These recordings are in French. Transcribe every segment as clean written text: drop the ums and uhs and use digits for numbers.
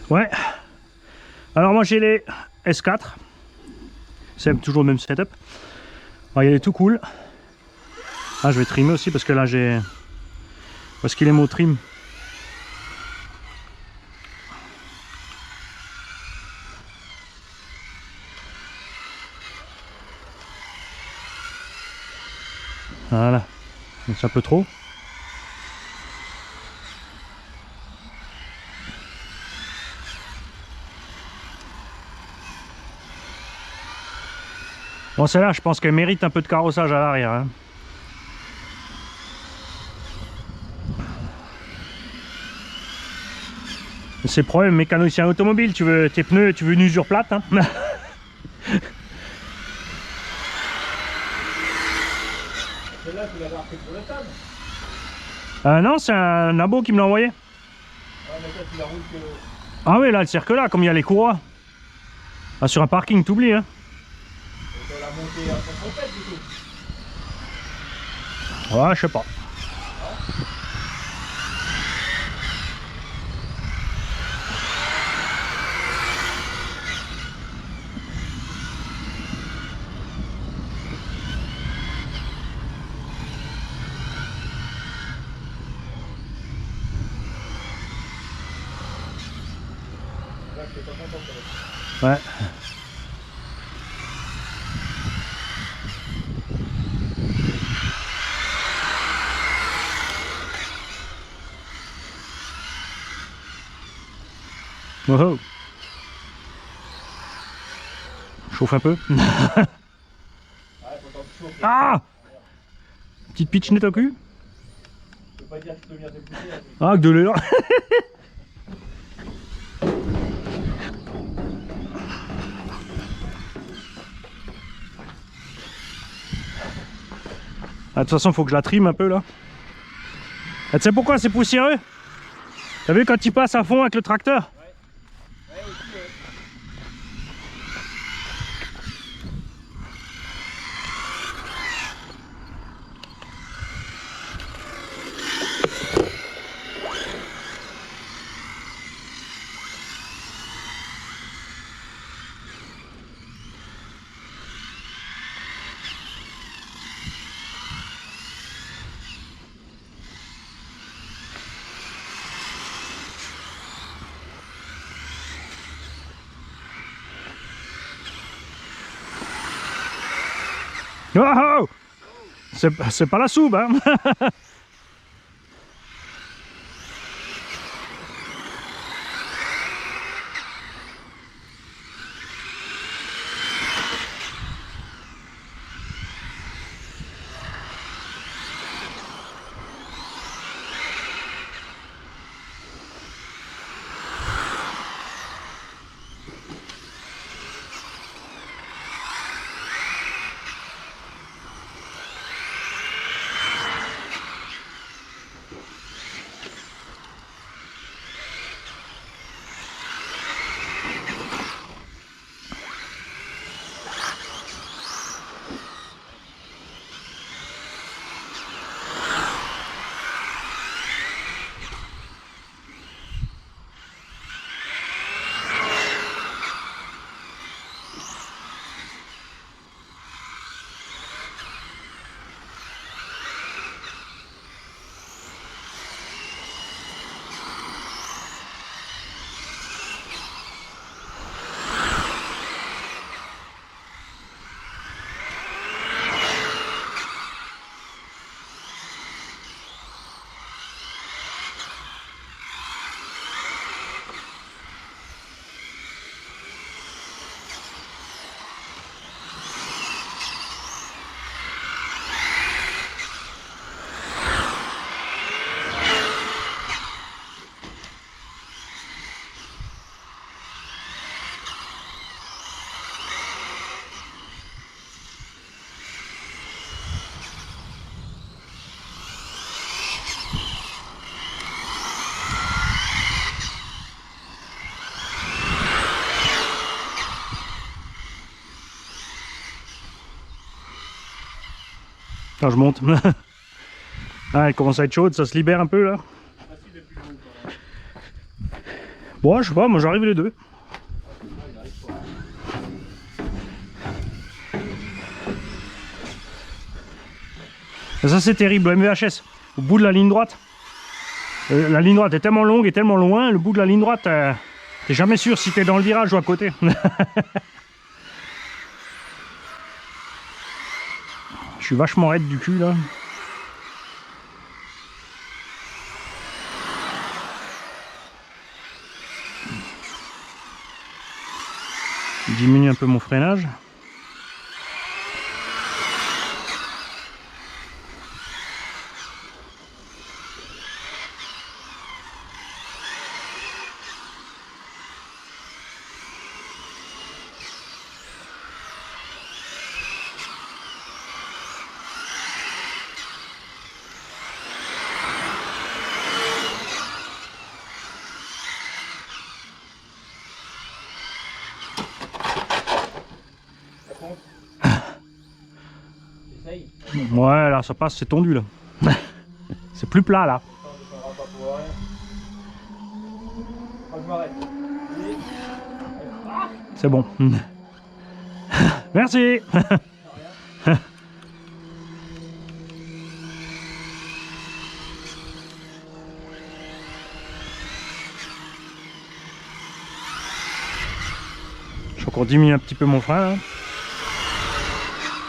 Ouais. Alors moi j'ai les S4. C'est toujours le même setup. Alors, il est tout cool. Ah, je vais trimer aussi parce que là j'ai... Parce qu'il est mon trim. Voilà. C'est un peu trop. Bon, celle-là, je pense qu'elle mérite un peu de carrossage à l'arrière. Hein. C'est le problème, mécanicien automobile, tu veux tes pneus, tu veux une usure plate. Hein. Celle-là, tu l'avais repris pour le table. Non, c'est un abo qui me l'a envoyé. Ah, mais toi, tu la roules que... Ah oui, là, elle sert que là, comme il y a les courroies. Ah, sur un parking, t'oublies. Hein. Tu vas la monter à son complète, du coup. Ouais, je sais pas. Là, je suis pas content, ça va. Ouais. Oh oh. Chauffe un peu. Ouais, faut t'en chauffer. Ah, petite pitchnette au cul. Je peux pas dire que tu peux venir te pousser. Là, Ah, que de l'air. Ah, de toute façon, il faut que je la trime un peu là. Ah, tu sais pourquoi c'est poussiéreux? T'as vu quand il passe à fond avec le tracteur? ouais, aussi, ouais. Oh, oh. C'est pas la soupe, hein. Quand je monte. Ah, elle commence à être chaude, ça se libère un peu là. Facile depuis le haut, quand même. Bon, je sais pas, moi j'arrive les deux. Et ça c'est terrible, le MVHS, au bout de la ligne droite. La ligne droite est tellement longue et tellement loin, le bout de la ligne droite, t'es jamais sûr si t'es dans le virage ou à côté. Je suis vachement raide du cul là. Je diminue un peu mon freinage. Essaye. Ouais, là ça passe, c'est tendu là. C'est plus plat là. Je m'arrête. C'est bon. Merci. Je vais encore diminuer un petit peu mon frein là.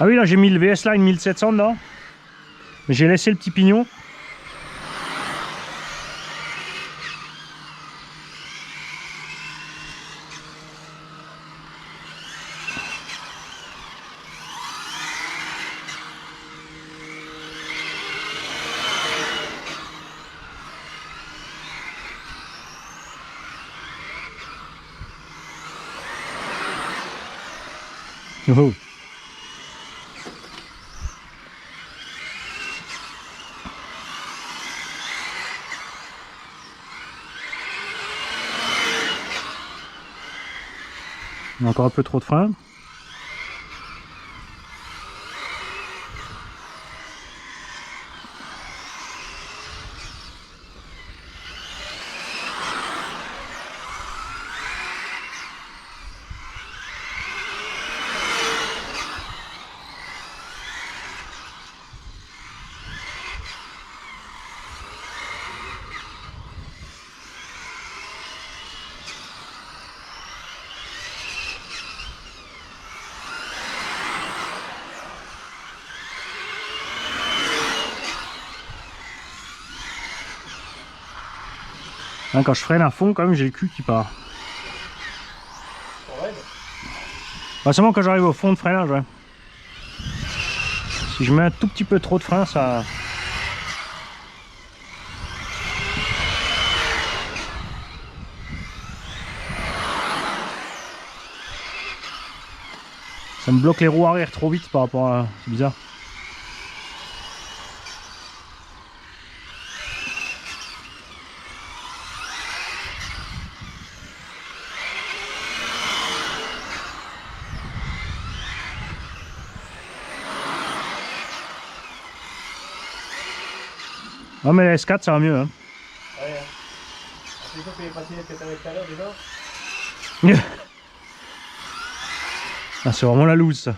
Ah oui, là j'ai mis le VS Line 1700 dedans. Mais j'ai laissé le petit pignon. Oh. Encore un peu trop de frein. Hein, quand je freine à fond, quand même, j'ai le cul qui part. Bah, seulement quand j'arrive au fond de freinage, ouais. Si je mets un tout petit peu trop de frein, ça... Ça me bloque les roues arrière trop vite par rapport à... C'est bizarre. Non mais la S4 ça va mieux hein. Ouais. C'est sûr que les patinets que t'avais tout à l'heure déjà. Ah, c'est vraiment la loose ça.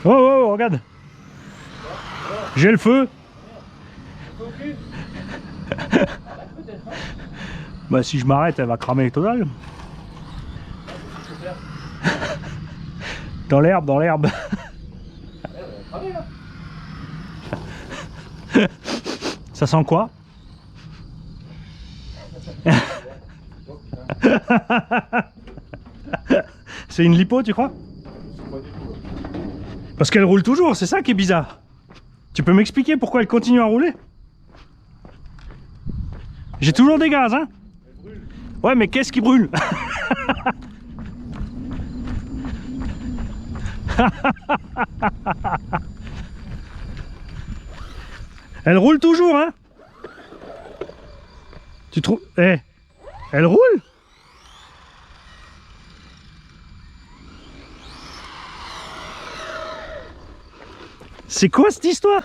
Oh, oh, oh, regarde. J'ai le feu. Bah si je m'arrête, elle va cramer total. Dans l'herbe, dans l'herbe. Ça sent quoi? Oh, putain. C'est une lipo, tu crois? Pas du tout. Parce qu'elle roule toujours, c'est ça qui est bizarre. Tu peux m'expliquer pourquoi elle continue à rouler? J'ai toujours des gaz, hein? Ouais, mais qu'est-ce qui brûle? Elle roule toujours, hein? Tu trouves... Eh, elle roule? C'est quoi cette histoire?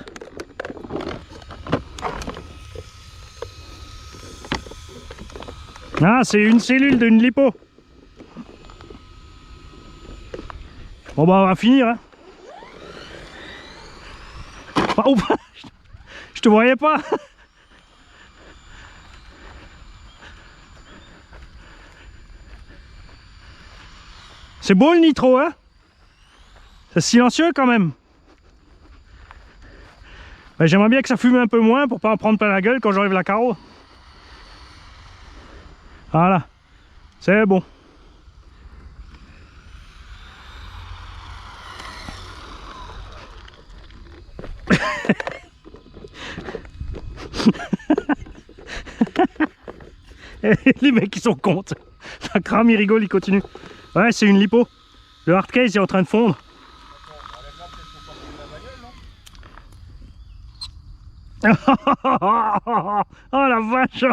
Ah, c'est une cellule d'une lipo. Bon bah on va finir, hein. Ah, oh, je te voyais pas. C'est beau le nitro, hein? C'est silencieux quand même. Ben, j'aimerais bien que ça fume un peu moins pour pas en prendre plein la gueule quand j'arrive la carreau. Voilà, c'est bon. Les mecs ils sont cons. La crame il rigole, il continue. Ouais, c'est une lipo. Le hardcase est en train de fondre. Oh la vache.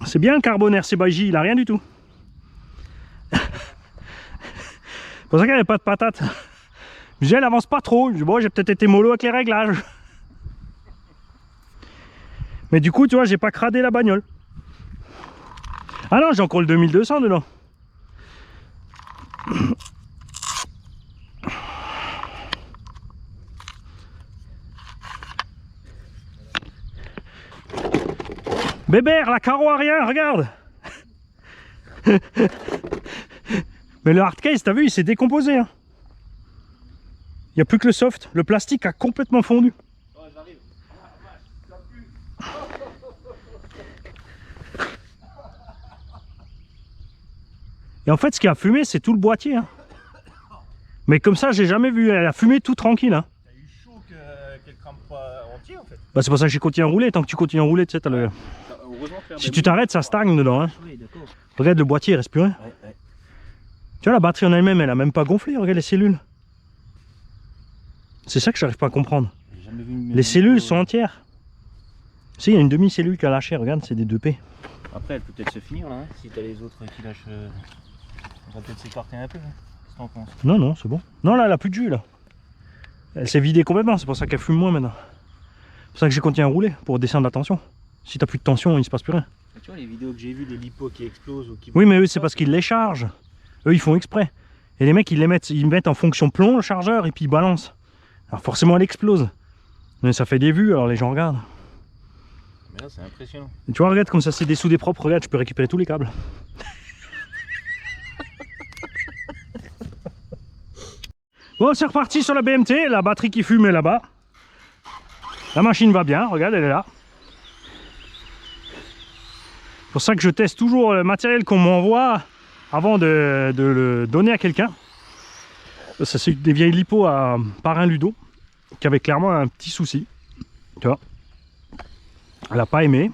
C'est bien le carbonaire, c'est Baiji, il a rien du tout. C'est pour ça qu'il n'y avait pas de patate. Je disais, elle avance pas trop. Je dis, bon, j'ai peut-être été mollo avec les réglages. Mais du coup, tu vois, j'ai pas cradé la bagnole. Ah non, j'ai encore le 2200 dedans. Bébert, la carreau à rien, regarde. Mais le hardcase, t'as vu, il s'est décomposé. Hein. Il n'y a plus que le soft. Le plastique a complètement fondu. Oh, j'arrive. Et en fait, ce qui a fumé, c'est tout le boîtier. Hein. Mais comme ça, j'ai jamais vu. Elle a fumé tout tranquille. Hein. T'as eu chaud qu'elle crame pas entier en fait. Bah, c'est pour ça que j'ai continué à rouler. Tant que tu continues à rouler, tu sais, t'as le... Si tu t'arrêtes, ça stagne dedans. Hein. Oui, d'accord. Regarde, le boîtier, il reste plus rien. Ouais, ouais. Tu vois, la batterie en elle-même, elle a même pas gonflé. Regarde les cellules. C'est ça que j'arrive pas à comprendre. J'ai jamais vu une... Les cellules sont entières. Si, il y a une demi-cellule qui a lâché. Regarde, c'est des 2P. Après, elle peut peut-être se finir là. Hein. Si t'as les autres qui lâchent. On va peut-être s'écarter un peu. Hein. Qu'est-ce que t'en penses? Non, non, c'est bon. Non, là, elle a plus de jus, là. Elle s'est vidée complètement. C'est pour ça qu'elle fume moins maintenant. C'est pour ça que j'ai continué à rouler, pour descendre la tension. Si t'as plus de tension, il se passe plus rien. Mais tu vois les vidéos que j'ai vues des lipos qui explosent ou qui... Oui, mais eux, c'est parce qu'ils les chargent. Eux, ils font exprès. Et les mecs, ils mettent en fonction plomb le chargeur et puis ils balancent. Alors forcément, elle explose. Mais ça fait des vues, alors les gens regardent. Mais là, c'est impressionnant. Et tu vois, regarde, comme ça, c'est des soudés propres. Regarde, je peux récupérer tous les câbles. Bon, c'est reparti sur la BMT. La batterie qui fume est là-bas. La machine va bien, regarde, elle est là. C'est pour ça que je teste toujours le matériel qu'on m'envoie avant de le donner à quelqu'un. Ça, c'est des vieilles lipos à Parrain Ludo qui avait clairement un petit souci. Tu vois, elle n'a pas aimé.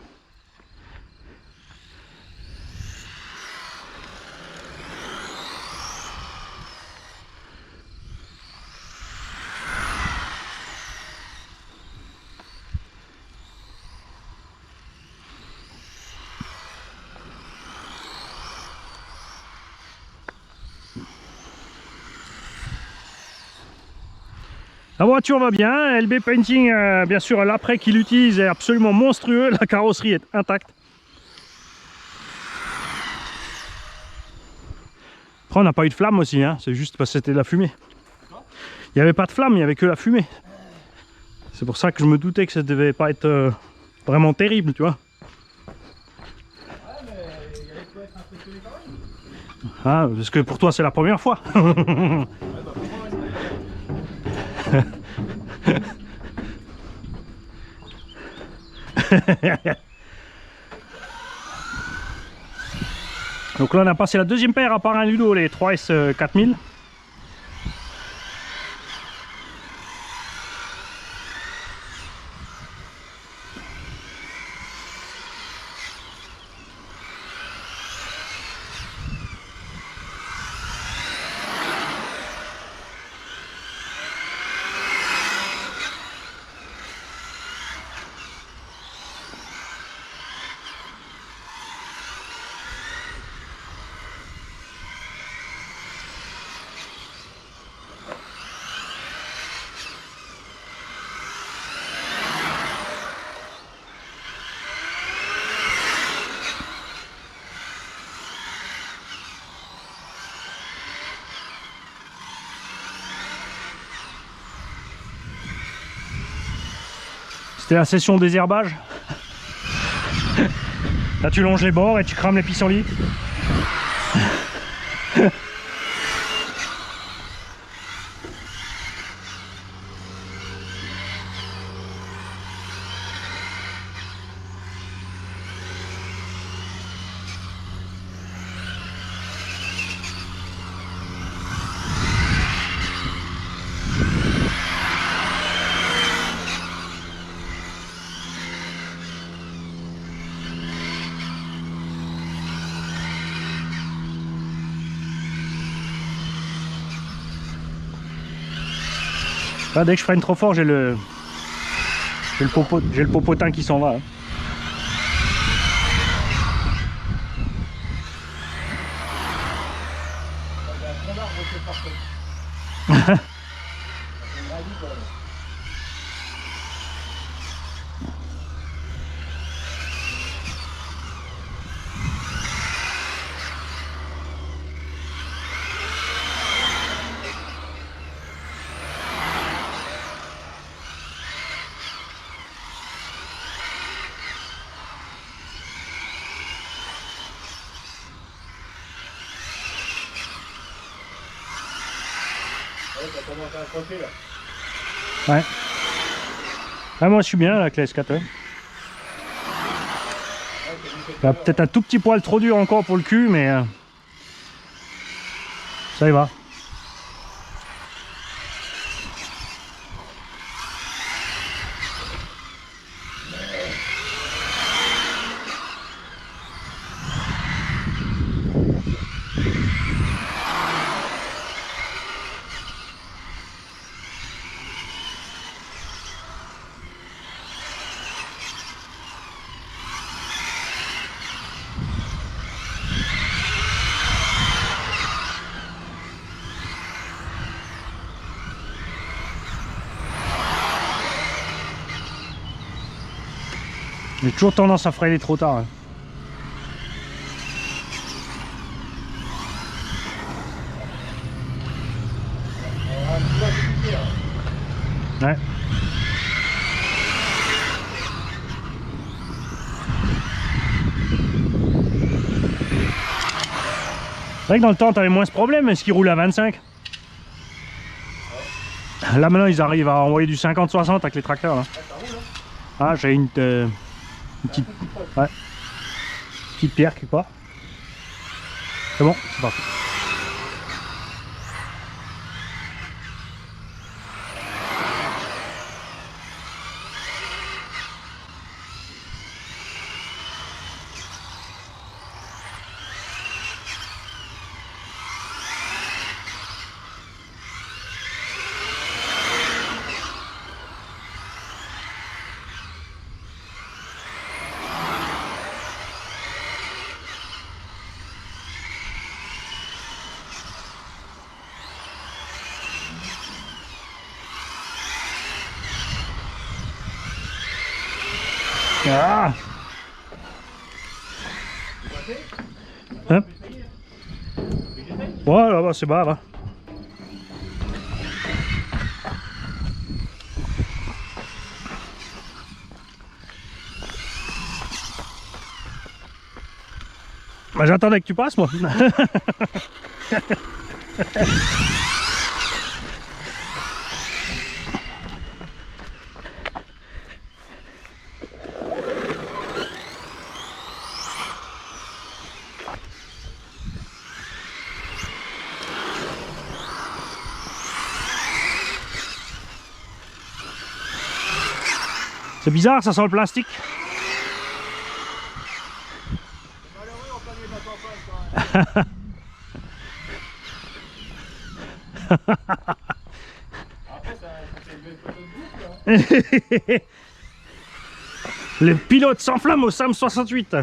La voiture va bien, LB Painting, bien sûr, l'après qu'il utilise est absolument monstrueux, la carrosserie est intacte. Après, on n'a pas eu de flamme aussi, hein. C'est juste parce que c'était de la fumée. Il n'y avait pas de flamme, il n'y avait que la fumée. C'est pour ça que je me doutais que ça devait pas être vraiment terrible, tu vois. Ah, parce que pour toi c'est la première fois. Donc là on a passé la deuxième paire à part un Ludo, les 3S 4000. C'était la session désherbage. Là tu longes les bords et tu crames les pissenlits. Là, dès que je freine trop fort, j'ai le popotin qui s'en va. Hein. Ouais. Ah, moi je suis bien là, avec la S4. Ouais. Peut-être un tout petit poil trop dur encore pour le cul, mais ça y va. J'ai toujours tendance à freiner trop tard. Hein. Ouais. C'est vrai que dans le temps, tu avais moins ce problème, est-ce qu'ils roulent à 25? Là maintenant, ils arrivent à envoyer du 50-60 avec les tracteurs. Là. Ah, j'ai une petite, ouais, petite pierre quelque part. C'est bon, c'est parti. Ah. Hein? Ouais, là-bas, c'est bas, là. Bah, j'attendais que tu passes, moi. C'est bizarre, ça sent le plastique. Le pilote s'enflamme au SAM 68.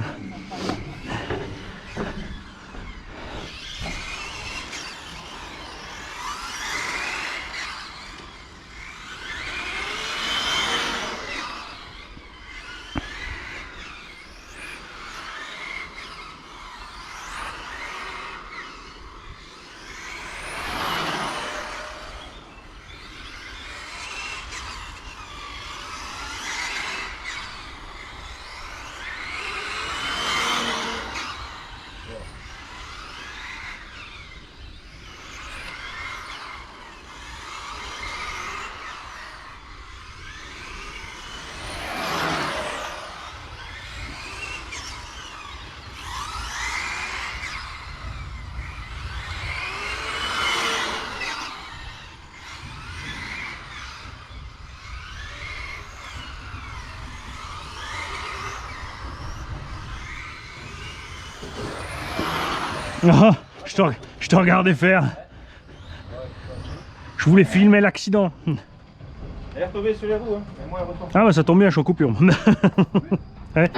Oh, je te regardais faire. Je voulais filmer l'accident. Elle est retombée sur les roues, hein. Et moi, elle retombe. Ah bah ça tombe bien, je suis en coupure. Ouais.